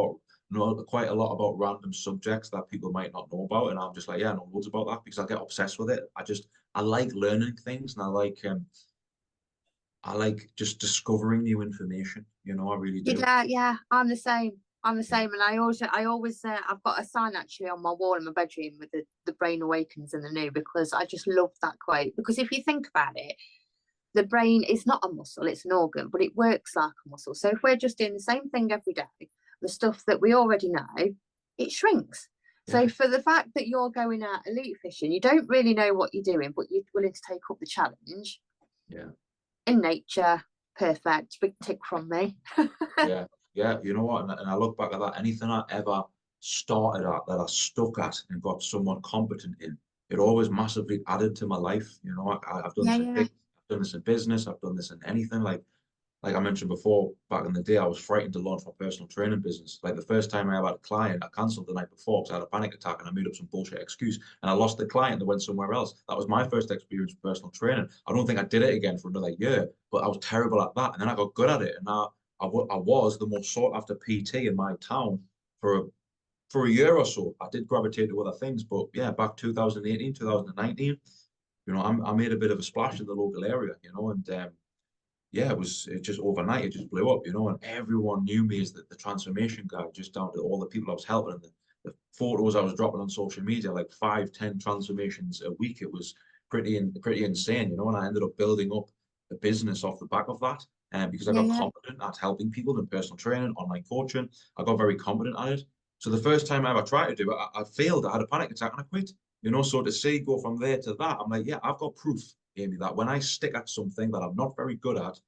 S2: about random subjects that people might not know about, and I'm just like, yeah, I know loads about that because I get obsessed with it. I like learning things, and I like just discovering new information. I really do.
S1: yeah, yeah. I'm the same. I'm the
S2: Yeah,
S1: same, and I always, I've got a sign actually on my wall in my bedroom with the brain awakens in the new because I just love that quote. Because if you think about it, the brain is not a muscle, it's an organ, but it works like a muscle. So if we're just doing the same thing every day, the stuff that we already know, it shrinks.
S2: yeah,
S1: So for the fact that you're going out elite fishing, you don't really know what you're doing, but you're willing to take up the challenge
S2: yeah,
S1: in nature. Perfect. Big tick from me.
S2: Yeah, yeah. You know what? And I look back at that. Anything I ever started at that I stuck at and got somewhat competent in, it always massively added to my life. You know, I've done
S1: Yeah,
S2: this in
S1: yeah,
S2: big, I've done this in business, I've done this in anything. Like I mentioned before, back in the day, I was frightened to launch my personal training business. Like the first time I ever had a client, I cancelled the night before because I had a panic attack and I made up some bullshit excuse and I lost the client and went somewhere else. That was my first experience with personal training. I don't think I did it again for another year, but I was terrible at that. And then I got good at it. And now I was the most sought after PT in my town for a year or so. I did gravitate to other things, but yeah, back 2018, 2019, you know, I made a bit of a splash in the local area, you know, and yeah, it just overnight, it just blew up, you know, and everyone knew me as the transformation guy, just down to all the people I was helping and the photos I was dropping on social media, like 5, 10 transformations a week. It was pretty insane, you know, and I ended up building up a business off the back of that. And because I
S1: yeah,
S2: got
S1: yeah.
S2: competent at helping people in personal training, online coaching, I got very competent at it. So the first time I ever tried to do it, I failed. I had a panic attack and I quit. You know, so to see go from there to that, I'm like, yeah, I've got proof, Amy, that when I stick at something that I'm not very good at,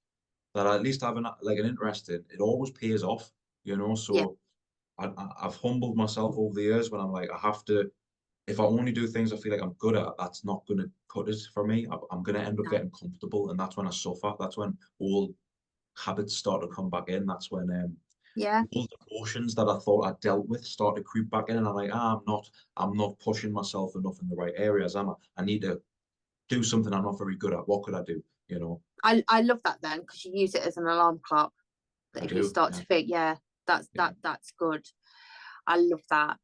S2: that I at least have an interest in, it always pays off, you know.
S1: Yeah,
S2: So I've humbled myself over the years when I'm like, I have to, if I only do things I feel like I'm good at, that's not going to cut it for me. I'm going to end up
S1: no.
S2: getting comfortable. And that's when I suffer. That's when old habits start to come back in. That's when
S1: Yeah,
S2: old emotions that I thought I dealt with start to creep back in. And I'm like, I'm not pushing myself enough in the right areas, am I? I need to do something I'm not very good at. What could I do? You know,
S1: I love that then, because you use it as an alarm clock. That
S2: I
S1: if you
S2: do.
S1: start
S2: Yeah.
S1: to think, yeah,
S2: Yeah.
S1: that's good. I love that.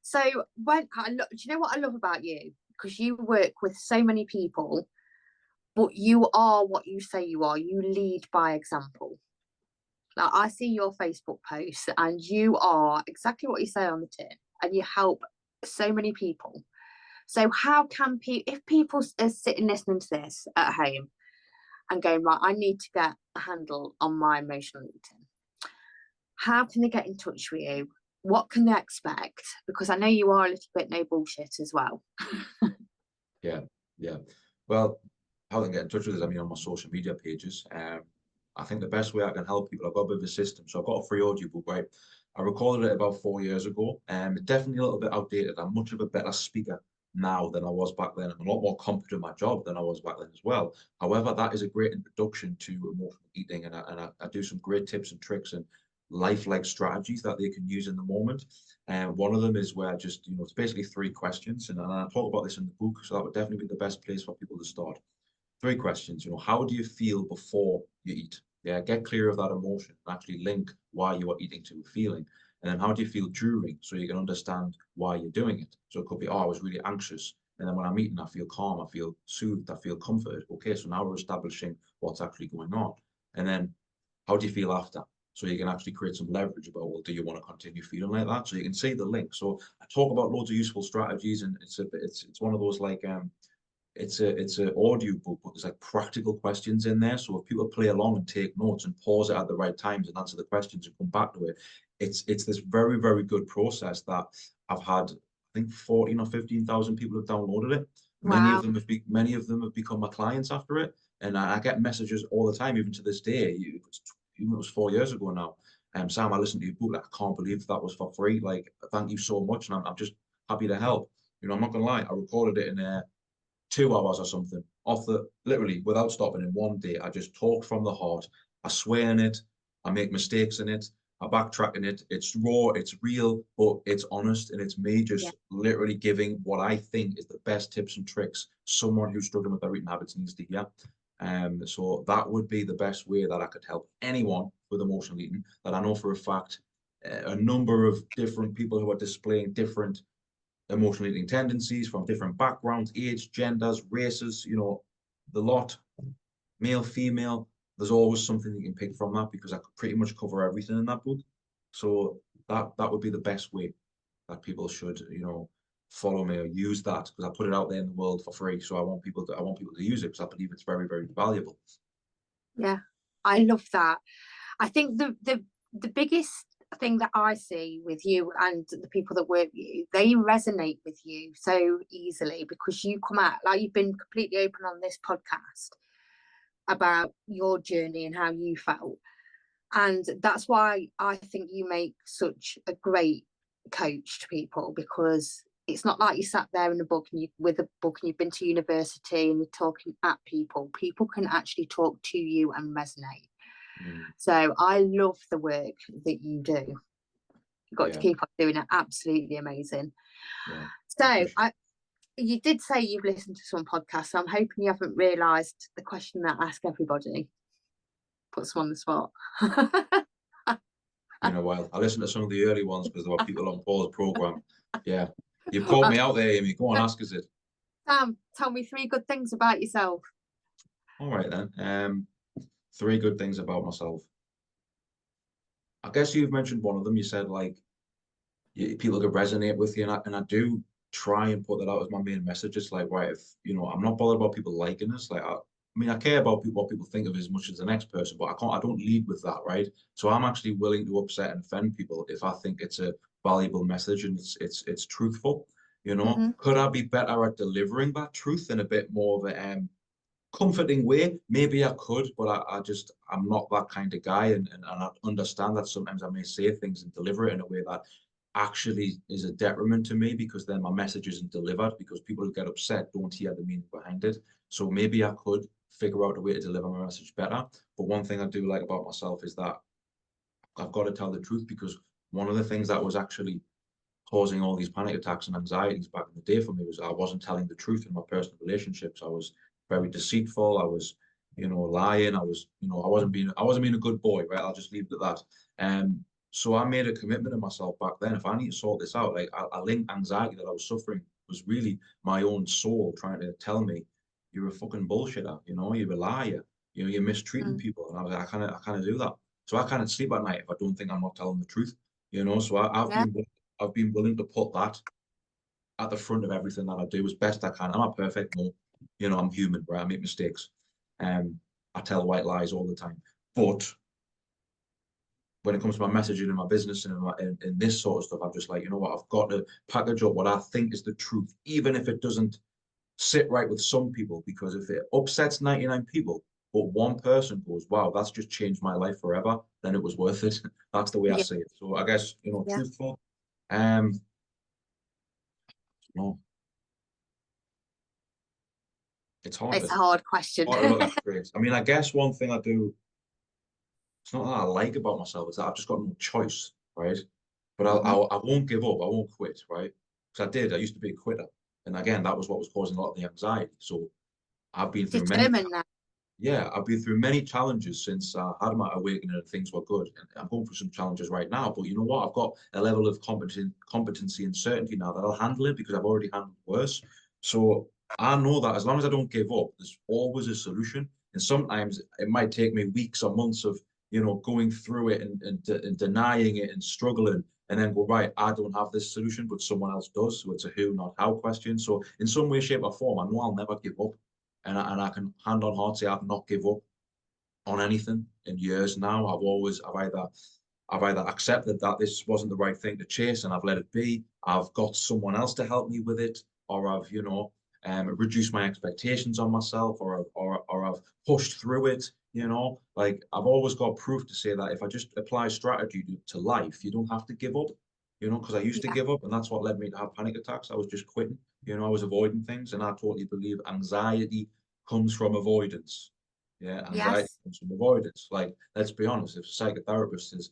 S1: So do you know what I love about you? Because you work with so many people, but you are what you say you are. You lead by example. Like I see your Facebook posts, and you are exactly what you say on the tin, and you help so many people. So how can people, if people are sitting listening to this at home and going, right, I need to get a handle on my emotional eating, how can they get in touch with you? What can they expect? Because I know you are a little bit no bullshit as well.
S2: Yeah, yeah. Well, how they can get in touch with us, I mean, on my social media pages. I think the best way I can help people, I've got a bit of a system. So I've got a free audiobook, right? I recorded it about 4 years ago. It's definitely a little bit outdated. I'm much of a better speaker now than I was back then. I'm a lot more competent in my job than I was back then as well. However, that is a great introduction to emotional eating, and I do some great tips and tricks and life-like strategies that they can use in the moment. And one of them is where I just, you know, it's basically 3 questions. And I talk about this in the book. So that would definitely be the best place for people to start. 3 questions, you know, how do you feel before you eat? Yeah, get clear of that emotion and actually link why you are eating to a feeling. And then how do you feel during so you can understand why you're doing it? So it could be, oh, I was really anxious. And then when I'm eating, I feel calm, I feel soothed, I feel comforted. Okay, so now we're establishing what's actually going on. And then how do you feel after? So you can actually create some leverage about, well, do you want to continue feeling like that? So you can see the link. So I talk about loads of useful strategies, and it's one of those like it's an audio book, but there's like practical questions in there. So if people play along and take notes and pause it at the right times and answer the questions and come back to it, it's this very, very good process that I've had. I think 14 or 15,000 people have downloaded it.
S1: Wow.
S2: Many of them have become my clients after it, and I get messages all the time, even to this day. Even it was 4 years ago now. Sam, I listened to your book. Like, I can't believe that was for free. Like, thank you so much, and I'm just happy to help. You know, I'm not gonna lie. I recorded it in 2 hours or something, off the literally without stopping in one day. I just talk from the heart. I swear in it. I make mistakes in it. I backtrack in it. It's raw, it's real, but it's honest, and it's me
S1: Yeah.
S2: just literally giving what I think is the best tips and tricks someone who's struggling with their eating habits needs to hear. So that would be the best way that I could help anyone with emotional eating that I know for a fact a number of different people who are displaying different emotional eating tendencies from different backgrounds, age, genders, races, you know, the lot, male, female. There's always something you can pick from that because I could pretty much cover everything in that book. So that would be the best way that people should, you know, follow me or use that because I put it out there in the world for free. So I want people to use it because I believe it's very, very valuable.
S1: Yeah. I love that. I think the biggest thing that I see with you and the people that work with you, they resonate with you so easily because you come out like you've been completely open on this podcast. about your journey and how you felt. And that's why I think you make such a great coach to people, because it's not like you sat there in a book and with a book and you've been to university and you're talking at people. People can actually talk to you and resonate. So I love the work that you do. You've got to keep on doing it. Absolutely amazing.
S2: Yeah.
S1: So you did say you've listened to some podcasts, so I'm hoping you haven't realised the question that I ask everybody. Puts them on the spot.
S2: Been a while. I listened to some of the early ones because there were people on Paul's program. Yeah. You've caught me out there, Amy. Go on, ask us it.
S1: Sam, tell me 3 good things about yourself.
S2: All right then. 3 good things about myself. I guess you've mentioned one of them. You said like people could resonate with you, and I do try and put that out as my main message. It's like, right, if I'm not bothered about people liking us. Like, I mean, I care about what people think of as much as the next person, but I don't lead with that, right? So I'm actually willing to upset and offend people if I think it's a valuable message and it's truthful. Could I be better at delivering that truth in a bit more of a comforting way? Maybe I could, but I'm not that kind of guy, and I understand that sometimes I may say things and deliver it in a way that actually is a detriment to me, because then my message isn't delivered, because people who get upset don't hear the meaning behind it. So maybe I could figure out a way to deliver my message better. But one thing I do like about myself is that I've got to tell the truth, because one of the things that was actually causing all these panic attacks and anxieties back in the day for me was I wasn't telling the truth in my personal relationships. I was very deceitful. I was, lying. I was, I wasn't being a good boy, right? I'll just leave it at that. So I made a commitment to myself back then. If I need to sort this out, like I linked anxiety that I was suffering was really my own soul trying to tell me, you're a fucking bullshitter, you're a liar, you're mistreating people. And I was like, I can't do that. So I can't sleep at night if I don't think I'm not telling the truth, So I've been willing to put that at the front of everything that I do as best I can. I'm not perfect, no. I'm human, right? I make mistakes. I tell white lies all the time. But when it comes to my messaging in my business and in this sort of stuff, I'm just like, you know what? I've got to package up what I think is the truth, even if it doesn't sit right with some people, because if it upsets 99 people, but one person goes, wow, that's just changed my life forever, then it was worth it. That's the way I see it. So I guess, truthful. No, it's hard.
S1: It's a hard question.
S2: Hard to look at traits. I mean, I guess one thing I do, it's not that I like about myself, is that I've just got no choice, right? But I won't give up. I won't quit, right? Because I used to be a quitter. And again, that was what was causing a lot of the anxiety. So I've been through
S1: Determined now.
S2: yeah, I've been through many challenges since I had my awakening and things were good. And I'm going through some challenges right now, but you know what? I've got a level of competency and certainty now that I'll handle it, because I've already handled worse. So I know that as long as I don't give up, there's always a solution. And sometimes it might take me weeks or months of, going through it and denying it and struggling, and then go, right, I don't have this solution, but someone else does. So it's a who, not how question. So in some way, shape, or form, I know I'll never give up. And I can hand on heart say I've not give up on anything in years now. I've either accepted that this wasn't the right thing to chase and I've let it be. I've got someone else to help me with it, or I've reduced my expectations on myself, or I've pushed through it. Like I've always got proof to say that if I just apply strategy to life, you don't have to give up. Because I used to give up, and that's what led me to have panic attacks. I was just quitting. I was avoiding things, and I totally believe anxiety comes from avoidance. Yeah, anxiety comes from avoidance. Like, let's be honest, if a psychotherapist is,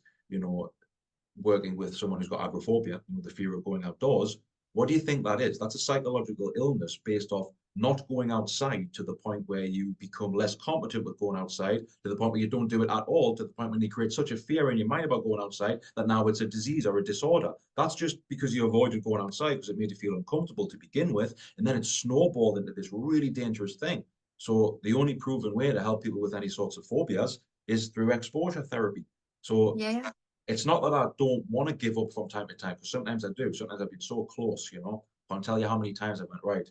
S2: working with someone who's got agoraphobia, the fear of going outdoors, what do you think that is? That's a psychological illness based off not going outside, to the point where you become less competent with going outside, to the point where you don't do it at all, to the point when you create such a fear in your mind about going outside that now it's a disease or a disorder. That's just because you avoided going outside because it made you feel uncomfortable to begin with, and then it snowballed into this really dangerous thing. So the only proven way to help people with any sorts of phobias is through exposure therapy. So it's not that I don't want to give up from time to time, because sometimes I do. Sometimes I've been so close, Can't tell you how many times I went, right,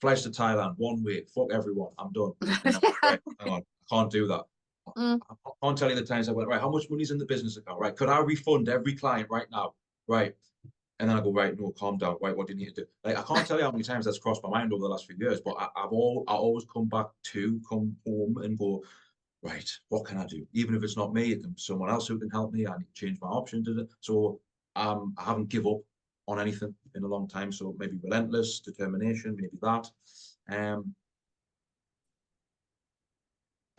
S2: flights to Thailand, 1 week, fuck everyone, I'm done. And I'm like, right, hang on, I can't do that. I can't tell you the times I went, right, how much money's in the business account, right? Could I refund every client right now? Right. And then I go, right, no, calm down. Right, what do you need to do? Like, I can't tell you how many times that's crossed my mind over the last few years, but I always come home and go, right, what can I do? Even if it's not me, it can be someone else who can help me. I need to change my options. So I haven't give up on anything in a long time. So maybe relentless, determination, maybe that.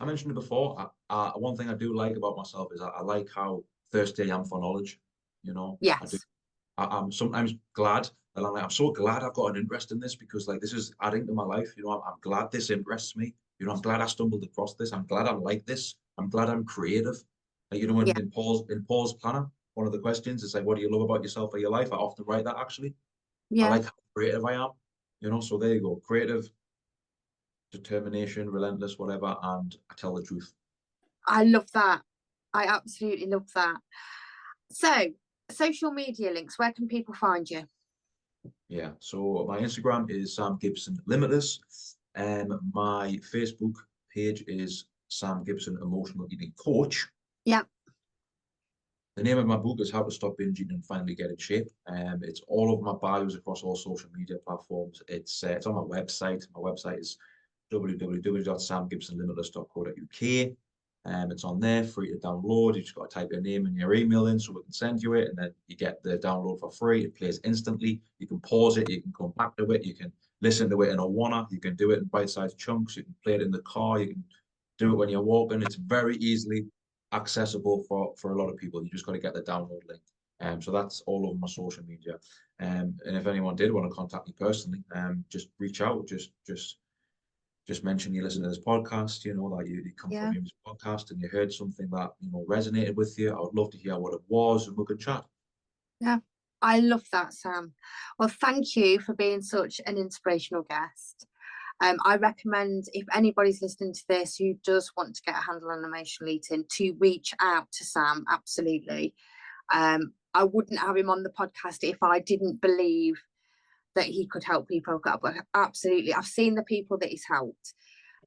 S2: I mentioned it before. One thing I do like about myself is I like how thirsty I am for knowledge. You know, I do.
S1: Yes.
S2: I'm sometimes glad that I'm so glad I've got an interest in this, because like this is adding to my life. You know, I'm glad this interests me. You know, I'm glad I stumbled across this. I'm glad I'm like this. I'm glad I'm creative. Like, you know,
S1: Yeah.
S2: in Paul's planner, one of the questions is like, what do you love about yourself or your life? I often write that actually. I
S1: Yeah.
S2: like how creative I am. You know, so there you go. Creative, determination, relentless, whatever, and I tell the truth.
S1: I love that. I absolutely love that. So, social media links, where can people find you?
S2: Yeah. So my Instagram is Sam Gibson Limitless. My Facebook page is Sam Gibson Emotional Eating Coach.
S1: Yeah.
S2: The name of my book is How to Stop Binging and Finally Get in Shape. It's all of my bios across all social media platforms. It's on my website. My website is www.samgibsonlimitless.co.uk. It's on there, free to download. You just got to type your name and your email in so we can send you it, and then you get the download for free. It plays instantly. You can pause it. You can come back to it. You can listen to it in a wanna. You can do it in bite-sized chunks. You can play it in the car. You can do it when you're walking. It's very easily accessible for a lot of people. You just got to get the download link. So that's all over my social media. And if anyone did want to contact me personally, just reach out. Just mention you listen to this podcast, you know, that you come from
S1: Yeah.
S2: this podcast and you heard something that, you know, resonated with you. I would love to hear what it was, and we could chat.
S1: Yeah. I love that, Sam. Well, thank you for being such an inspirational guest. I recommend, if anybody's listening to this who does want to get a handle on emotional eating, to reach out to Sam. Absolutely. I wouldn't have him on the podcast if I didn't believe that he could help people. But absolutely, I've seen the people that he's helped,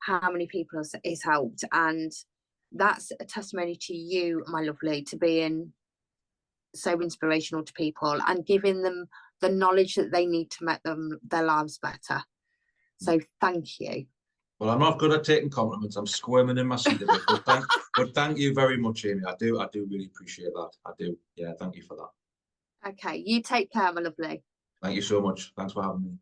S1: how many people he's helped, and that's a testimony to you, my lovely, to being so inspirational to people and giving them the knowledge that they need to make their lives better. So thank you.
S2: Well, I'm not good at taking compliments. I'm squirming in my seat a bit, but thank you very much, Amy. I do really appreciate that. I do. Yeah, thank you for that.
S1: Okay, you take care, my lovely.
S2: Thank you so much. Thanks for having me.